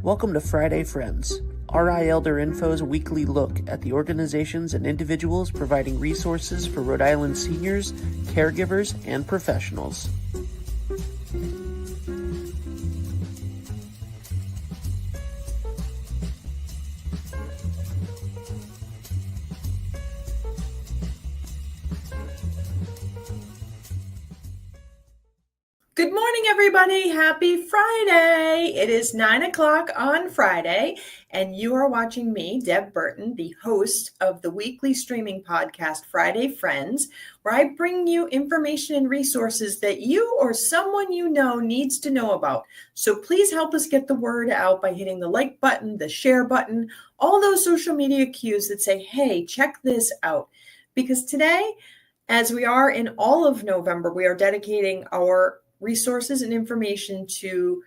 Welcome to Friday Friends, RI Elder Info's weekly look at the organizations and individuals providing resources for Rhode Island seniors, caregivers, and professionals. Good morning, everybody. Happy Friday. It is 9 o'clock on Friday, and you are watching me, Deb Burton, the host of the weekly streaming podcast, Friday Friends, where I bring you information and resources that you or someone you know needs to know about. So please help us get the word out by hitting the like button, the share button, all those social media cues that say, hey, check this out. Because today, as we are in all of November, we are dedicating our resources and information to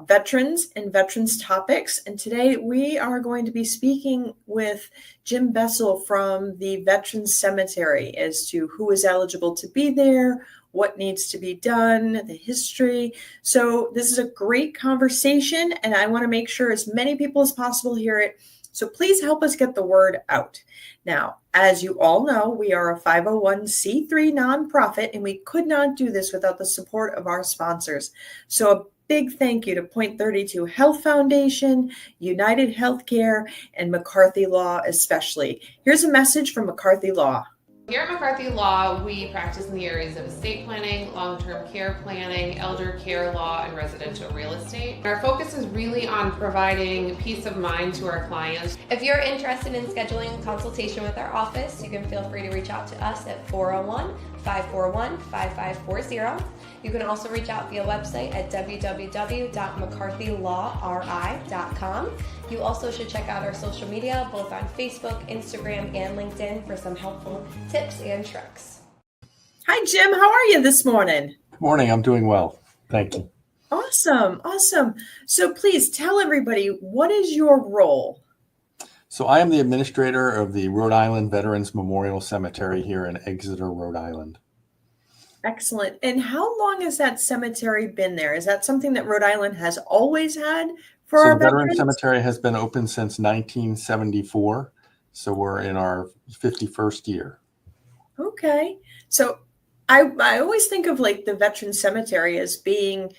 veterans and veterans topics. And today we are going to be speaking with Jim Bessel from the Veterans Cemetery as to who is eligible to be there, what needs to be done, the history. So this is a great conversation, and I want to make sure as many people as possible hear it. So please help us get the word out. Now, as you all know, we are a 501c3 nonprofit, and we could not do this without the support of our sponsors. So a big thank you to Point 32 Health Foundation, United Healthcare, and McCarthy Law especially. Here's a message from McCarthy Law. Here at McCarthy Law, we practice in the areas of estate planning, long-term care planning, elder care law, and residential real estate. Our focus is really on providing peace of mind to our clients. If you're interested in scheduling a consultation with our office, you can feel free to reach out to us at 401-541-5540. You can also reach out via website at www.mccarthylawri.com. You also should check out our social media, both on Facebook, Instagram, and LinkedIn for some helpful tips and tricks. Hi, Jim. How are you this morning? Good morning. I'm doing well. Thank you. Awesome. So please tell everybody, what is your role? So I am the administrator of the Rhode Island Veterans Memorial Cemetery here in Exeter, Rhode Island. Excellent. And how long has that cemetery been there? Is that something that Rhode Island has always had for our Veterans? veterans? Cemetery has been open since 1974. So we're in our 51st year. Okay. So I always think of like the Veterans Cemetery as being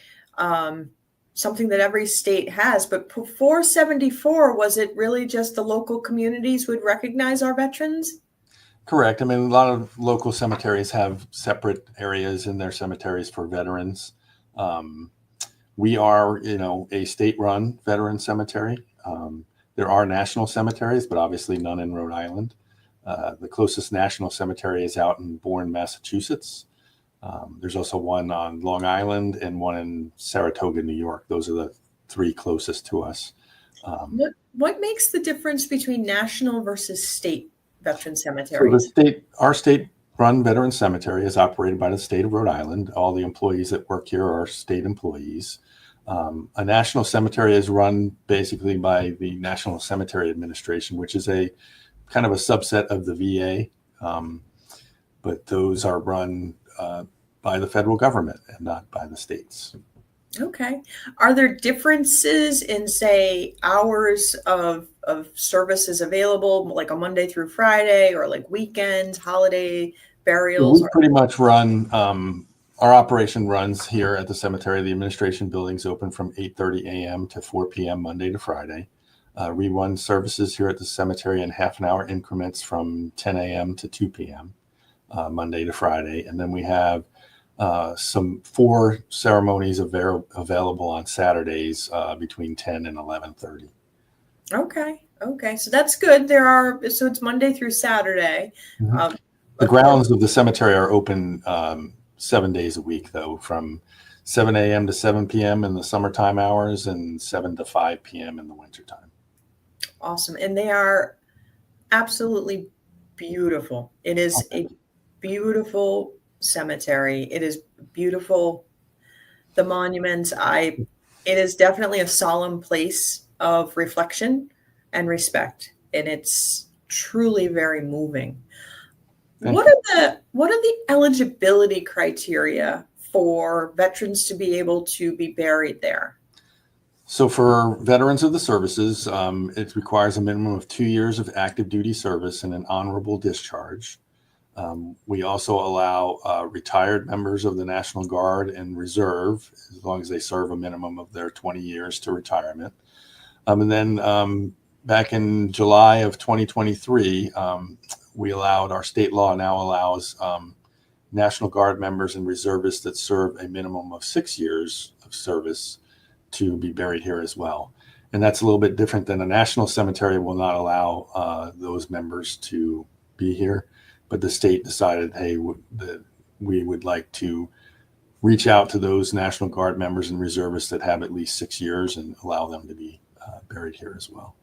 something that every state has. But before 74, was it really just the local communities would recognize our veterans? Correct. I mean, a lot of local cemeteries have separate areas in their cemeteries for veterans. We are, a state-run veteran cemetery. There are national cemeteries, but obviously none in Rhode Island. The closest national cemetery is out in Bourne, Massachusetts. There's also one on Long Island and one in Saratoga, New York. Those are the three closest to us. What makes the difference between national versus state veteran cemeteries? So our state-run veteran cemetery is operated by the state of Rhode Island. All the employees that work here are state employees. A national cemetery is run basically by the National Cemetery Administration, which is a kind of a subset of the VA, but those are run by the federal government and not by the states. Okay. Are there differences in, say, hours of services available, like a Monday through Friday, or like weekends, holiday, burials? We pretty much run, our operation runs here at the cemetery. The administration building's open from 8:30 a.m. to 4 p.m. Monday to Friday. We run services here at the cemetery in half-an-hour increments from 10 a.m. to 2 p.m. Monday to Friday. And then we have some 4 ceremonies available on Saturdays between 10 and 11:30. Okay. So that's good. So it's Monday through Saturday. Mm-hmm. The grounds of the cemetery are open 7 days a week, though, from 7 a.m. to 7 p.m. in the summertime hours and 7 to 5 p.m. in the wintertime. Awesome. And they are absolutely beautiful. It is a beautiful cemetery. It is beautiful. The monuments, it is definitely a solemn place of reflection and respect. And it's truly very moving. What are the eligibility criteria for veterans to be able to be buried there? So for veterans of the services, it requires a minimum of 2 years of active duty service and an honorable discharge. We also allow retired members of the National Guard and Reserve, as long as they serve a minimum of their 20 years to retirement. And then back in July of 2023, our state law now allows National Guard members and reservists that serve a minimum of 6 years of service to be buried here as well. And that's a little bit different than a national cemetery will not allow those members to be here. But the state decided, hey, that we would like to reach out to those National Guard members and reservists that have at least 6 years and allow them to be buried here as well.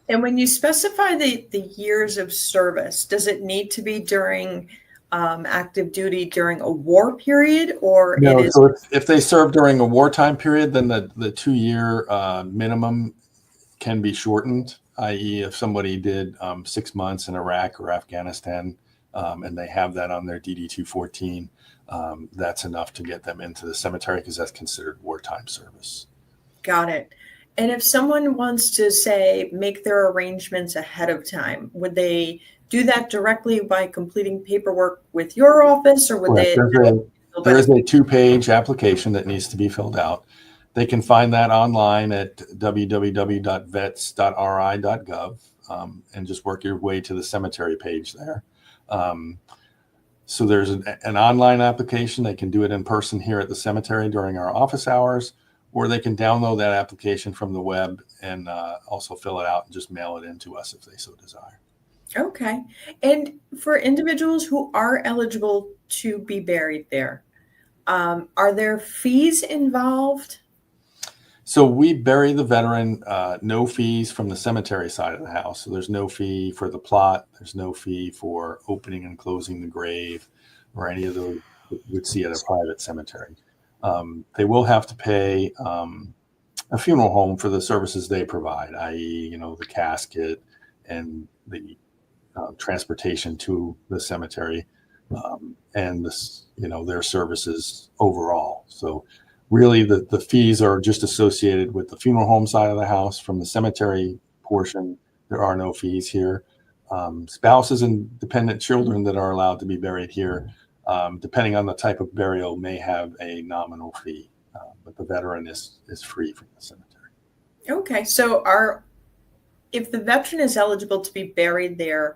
And when you specify the years of service, does it need to be during active duty during a war period, or No, it is? so if they serve during a wartime period, then the 2-year minimum can be shortened, i.e. if somebody did 6 months in Iraq or Afghanistan and they have that on their DD-214, that's enough to get them into the cemetery because that's considered wartime service. Got it. And if someone wants to, say, make their arrangements ahead of time, would they do that directly by completing paperwork with your office, or would Correct. they? There is a 2-page application that needs to be filled out. They can find that online at www.vets.ri.gov and just work your way to the cemetery page there. So there's an online application. They can do it in person here at the cemetery during our office hours, or they can download that application from the web and also fill it out and just mail it in to us if they so desire. Okay. And for individuals who are eligible to be buried there, are there fees involved? So we bury the veteran, no fees from the cemetery side of the house. So there's no fee for the plot. There's no fee for opening and closing the grave or any of those that you would see at a private cemetery. They will have to pay a funeral home for the services they provide, i.e., the casket and the transportation to the cemetery and this, their services overall. So really the fees are just associated with the funeral home side of the house. From the cemetery portion, there are no fees here. Spouses and dependent children that are allowed to be buried here, depending on the type of burial, may have a nominal fee, but the veteran is free from the cemetery. Okay. So if the veteran is eligible to be buried there,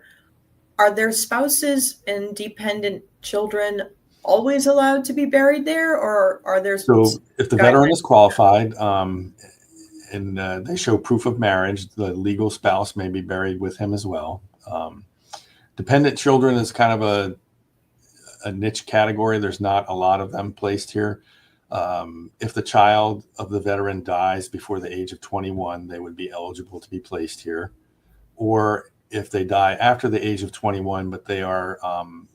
are their spouses and dependent children always allowed to be buried there, or are there? So if the veteran is qualified and they show proof of marriage, the legal spouse may be buried with him as well. Dependent children is kind of a niche category. There's not a lot of them placed here. If the child of the veteran dies before the age of 21, they would be eligible to be placed here. Or if they die after the age of 21, but they are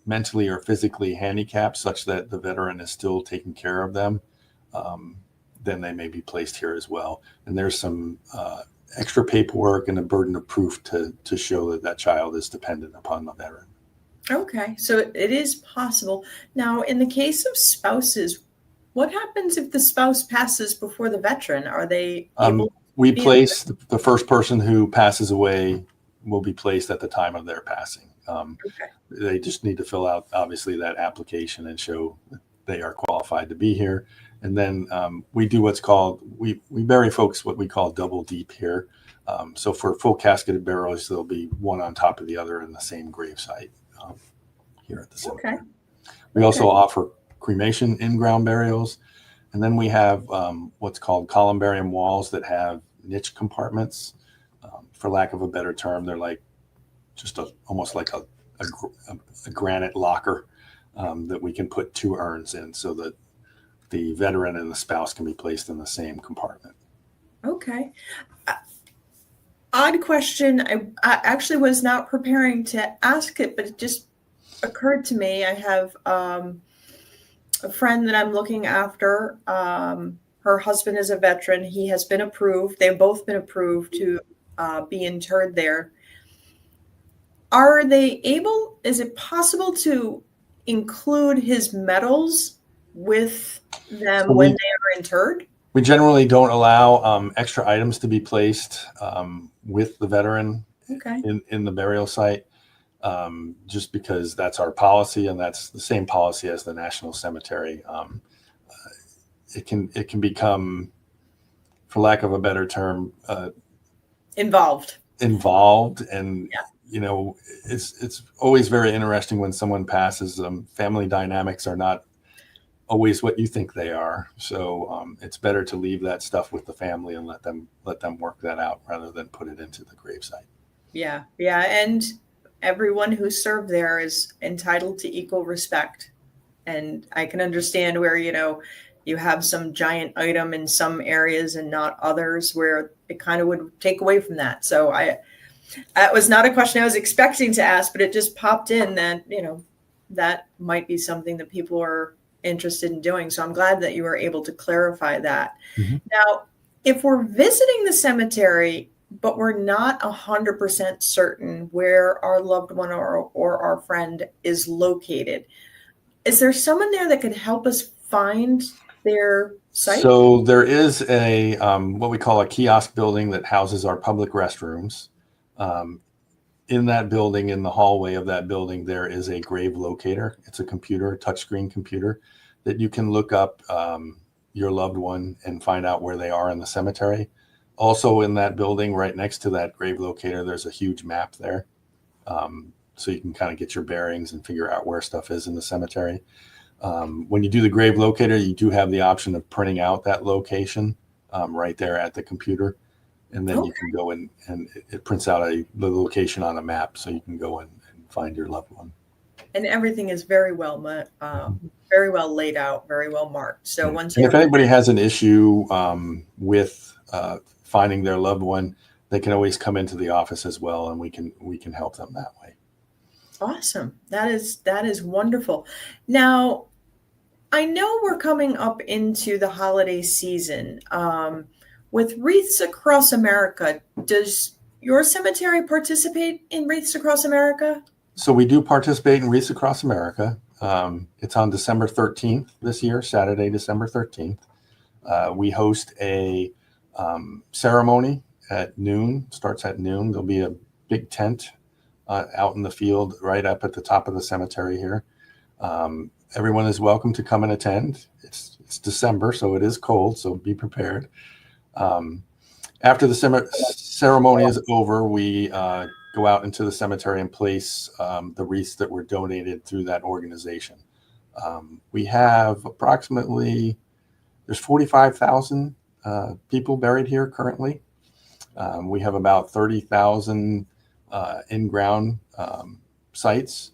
mentally or physically handicapped such that the veteran is still taking care of them, then they may be placed here as well. And there's some extra paperwork and a burden of proof to show that child is dependent upon the veteran. Okay, so it is possible. Now, in the case of spouses, what happens if the spouse passes before the veteran? Are they able? We place the first person who passes away will be placed at the time of their passing. Okay. They just need to fill out, obviously, that application and show that they are qualified to be here. And then we do what's called, we bury folks what we call double deep here. So for full casketed burials, there'll be one on top of the other in the same gravesite here at the cemetery. Okay. We also offer cremation in-ground burials. And then we have what's called columbarium walls that have niche compartments. For lack of a better term, they're like just almost like a granite locker that we can put 2 urns in so that the veteran and the spouse can be placed in the same compartment. Okay. Odd question. I actually was not preparing to ask it, but it just occurred to me. I have a friend that I'm looking after. Her husband is a veteran. He has been approved. They've both been approved to be interred there. Are they able, is it possible to include his medals with them when they are interred? We generally don't allow extra items to be placed with the veteran Okay. in the burial site, just because that's our policy, and that's the same policy as the National Cemetery. It can become, for lack of a better term, Involved. and Yeah. you know, it's always very interesting when someone passes. Family dynamics are not always what you think they are, so it's better to leave that stuff with the family and let them work that out rather than put it into the gravesite. Yeah. Yeah. And everyone who served there is entitled to equal respect. And I can understand where, you have some giant item in some areas and not others, where it kind of would take away from that. So that was not a question I was expecting to ask, but it just popped in that, that might be something that people are interested in doing. So I'm glad that you were able to clarify that. Mm-hmm. Now, if we're visiting the cemetery, but we're not 100% certain where our loved one or our friend is located, is there someone there that could help us find their site? So there is a what we call a kiosk building that houses our public restrooms. In that building, in the hallway of that building, there is a grave locator. It's a computer, a touchscreen computer, that you can look up your loved one and find out where they are in the cemetery. Also in that building, right next to that grave locator, there's a huge map there. So you can kind of get your bearings and figure out where stuff is in the cemetery. When you do the grave locator, you do have the option of printing out that location right there at the computer. And then you can go in and it prints out the location on a map, so you can go in and find your loved one. And everything is very well laid out, very well marked. So if anybody has an issue with finding their loved one, they can always come into the office as well, and we can help them that way. Awesome. That is wonderful. Now, I know we're coming up into the holiday season. With Wreaths Across America, does your cemetery participate in Wreaths Across America? So we do participate in Wreaths Across America. It's on December 13th this year, Saturday, December 13th. We host a ceremony at noon, starts at noon. There'll be a big tent out in the field right up at the top of the cemetery here. Everyone is welcome to come and attend. It's December, so it is cold, so be prepared. After the ceremony is over, we go out into the cemetery and place the wreaths that were donated through that organization. We have there's 45,000 people buried here currently. We have about 30,000 in-ground sites.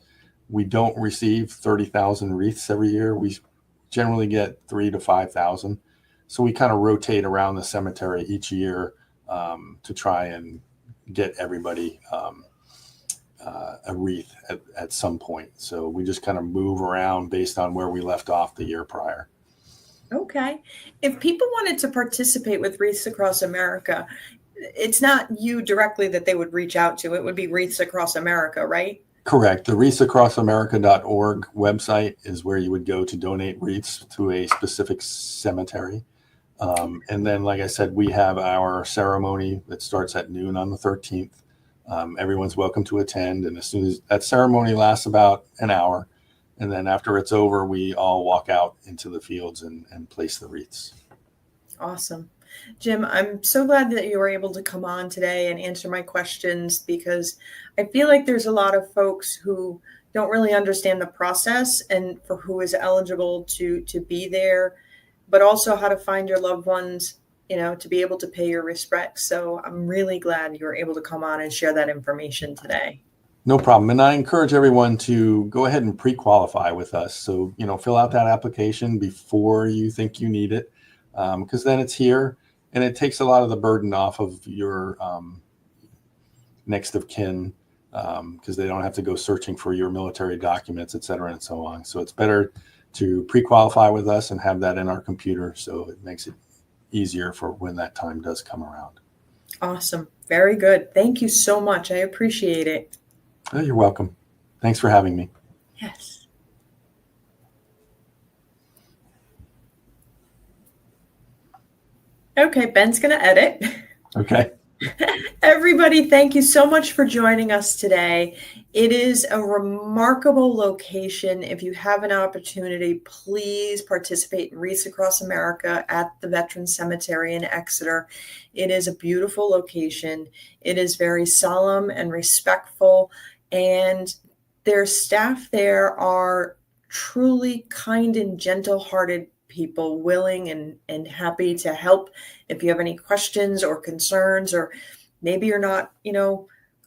We don't receive 30,000 wreaths every year. We generally get 3,000 to 5,000. So we kind of rotate around the cemetery each year to try and get everybody a wreath at some point. So we just kind of move around based on where we left off the year prior. Okay. If people wanted to participate with Wreaths Across America, it's not you directly that they would reach out to. It would be Wreaths Across America, right? Correct. The wreathsacrossamerica.org website is where you would go to donate wreaths to a specific cemetery. And then, like I said, we have our ceremony that starts at noon on the 13th. Everyone's welcome to attend. And as soon as that ceremony lasts about an hour, and then after it's over, we all walk out into the fields and place the wreaths. Awesome. Jim, I'm so glad that you were able to come on today and answer my questions, because I feel like there's a lot of folks who don't really understand the process and for who is eligible to be there, but also how to find your loved ones, to be able to pay your respects. So I'm really glad you were able to come on and share that information today. No problem. And I encourage everyone to go ahead and pre-qualify with us. So, fill out that application before you think you need it, because then it's here and it takes a lot of the burden off of your next of kin, because they don't have to go searching for your military documents, et cetera, and so on. So it's better to pre-qualify with us and have that in our computer, so it makes it easier for when that time does come around. Awesome. Very good. Thank you so much. I appreciate it. Oh, you're welcome. Thanks for having me. Yes. Okay, Ben's going to edit. Okay. Everybody, thank you so much for joining us today. It is a remarkable location. If you have an opportunity, please participate in Wreaths Across America at the Veterans Cemetery in Exeter. It is a beautiful location. It is very solemn and respectful, and their staff there are truly kind and gentle-hearted people, willing and happy to help if you have any questions or concerns, or maybe you're not,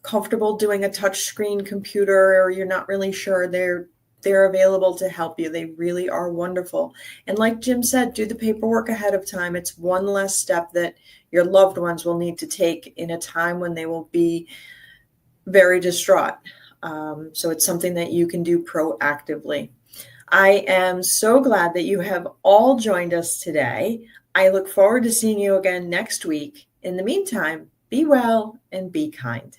comfortable doing a touch screen computer, or you're not really sure, they're available to help you. They really are wonderful. And like Jim said, do the paperwork ahead of time. It's one less step that your loved ones will need to take in a time when they will be very distraught. So it's something that you can do proactively. I am so glad that you have all joined us today. I look forward to seeing you again next week. In the meantime, be well and be kind.